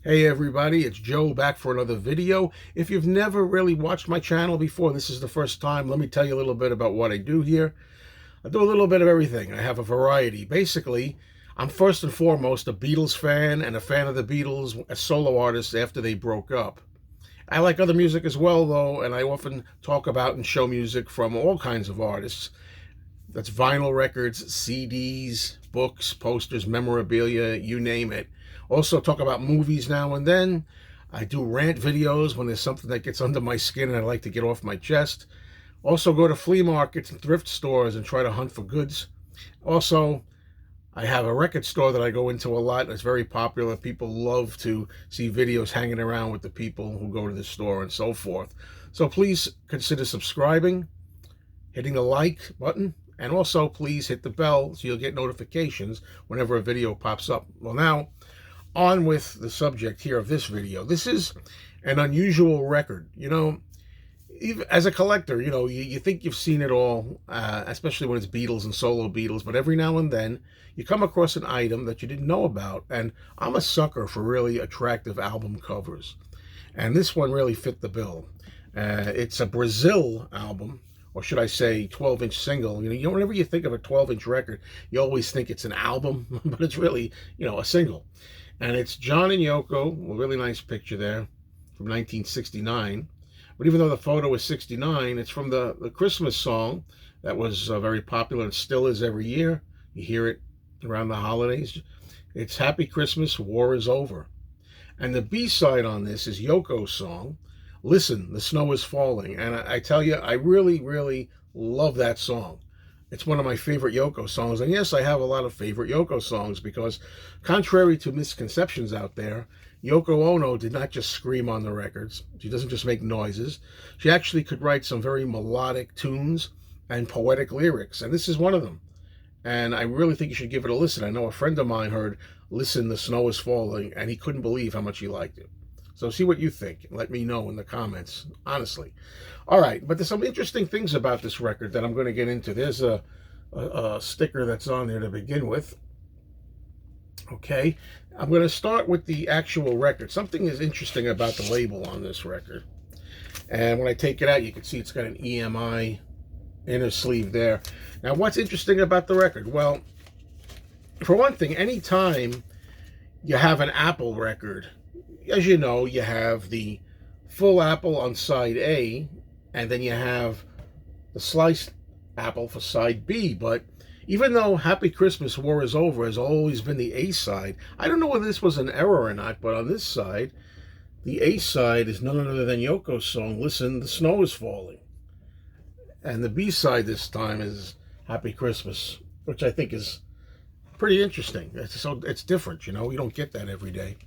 Hey everybody, it's Joe back for another video. If you've never really watched my channel before, this is the first time, let me tell you a little bit about what I do here. I do a little bit of everything. I have a variety. Basically, I'm first and foremost a Beatles fan and a fan of the Beatles as solo artists after they broke up. I like other music as well though, and I often talk about and show music from all kinds of artists. That's vinyl records, CDs, books, posters, memorabilia, you name it. Also talk about movies now and then. I do rant videos when there's something that gets under my skin and I like to get off my chest. Also go to flea markets and thrift stores and try to hunt for goods. Also, I have a record store that I go into a lot. It's very popular. People love to see videos hanging around with the people who go to the store and so forth. So please consider subscribing, hitting the like button, and also please hit the bell so you'll get notifications whenever a video pops up. Well, now on with the subject here of this video. This is an unusual record. Even as a collector, you think you've seen it all, especially when it's Beatles and solo Beatles, but every now and then you come across an item that you didn't know about. And I'm a sucker for really attractive album covers. And this one really fit the bill. It's a Brazil album, or should I say 12-inch single. Whenever you think of a 12-inch record, you always think it's an album, but it's really, a single. And it's John and Yoko, a really nice picture there from 1969. But even though the photo is 69, it's from the Christmas song that was very popular and still is every year. You hear it around the holidays. It's Happy Christmas, War is Over. And the B-side on this is Yoko's song, Listen, the Snow is Falling. And I tell you, I really, really love that song. It's one of my favorite Yoko songs. And yes, I have a lot of favorite Yoko songs because, contrary to misconceptions out there, Yoko Ono did not just scream on the records. She doesn't just make noises. She actually could write some very melodic tunes and poetic lyrics, and this is one of them. And I really think you should give it a listen. I know a friend of mine heard Listen, the Snow is Falling, and he couldn't believe how much he liked it. So see what you think. Let me know in the comments, honestly. All right, but there's some interesting things about this record that I'm going to get into. There's a sticker that's on there to begin with. Okay, I'm going to start with the actual record. Something is interesting about the label on this record. And when I take it out, you can see it's got an EMI inner sleeve there. Now, what's interesting about the record? Well, for one thing, anytime you have an Apple record, as you know, you have the full apple on side A, and then you have the sliced apple for side B. But even though Happy Christmas, War is Over has always been the A side, I don't know whether this was an error or not, but on this side, the A side is none other than Yoko's song, Listen, the Snow is Falling. And the B side this time is Happy Christmas, which I think is pretty interesting. It's different, you don't get that every day.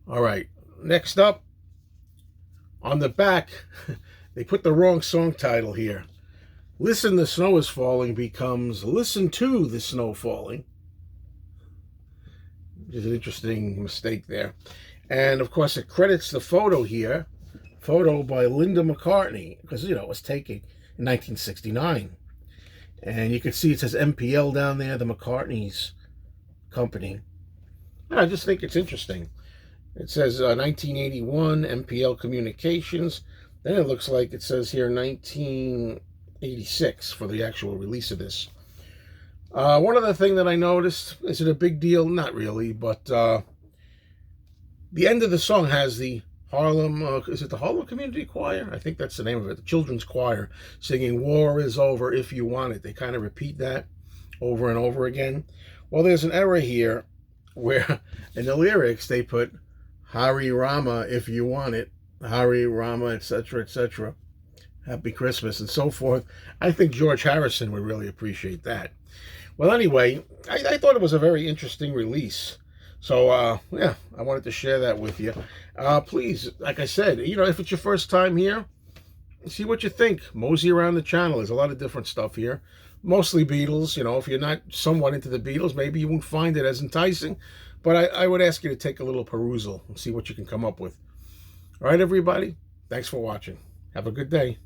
All right, next up, on the back, they put the wrong song title here. Listen, the Snow is Falling becomes Listen to the Snow Falling. Which is an interesting mistake there. And of course, it credits the photo here, photo by Linda McCartney, because, it was taken in 1969. And you can see it says MPL down there, the McCartney's company. I just think it's interesting. It says 1981 MPL Communications. Then it looks like it says here 1986 for the actual release of this. One other thing that I noticed, is it a big deal? Not really, but the end of the song has the Harlem, is it the Harlem Community Choir? I think that's the name of it, the children's choir, singing War is Over if you want it. They kind of repeat that over and over again. Well, there's an error here where in the lyrics they put Hari Rama if you want it, Hari Rama, etc., etc., Happy Christmas, and so forth. I think George Harrison would really appreciate that. Well, anyway, I thought it was a very interesting release. So, yeah, I wanted to share that with you. Please, like I said, if it's your first time here, see what you think. Mosey around the channel. There's a lot of different stuff here. Mostly Beatles. If you're not somewhat into the Beatles, maybe you won't find it as enticing. But I would ask you to take a little perusal and see what you can come up with. All right, everybody. Thanks for watching. Have a good day.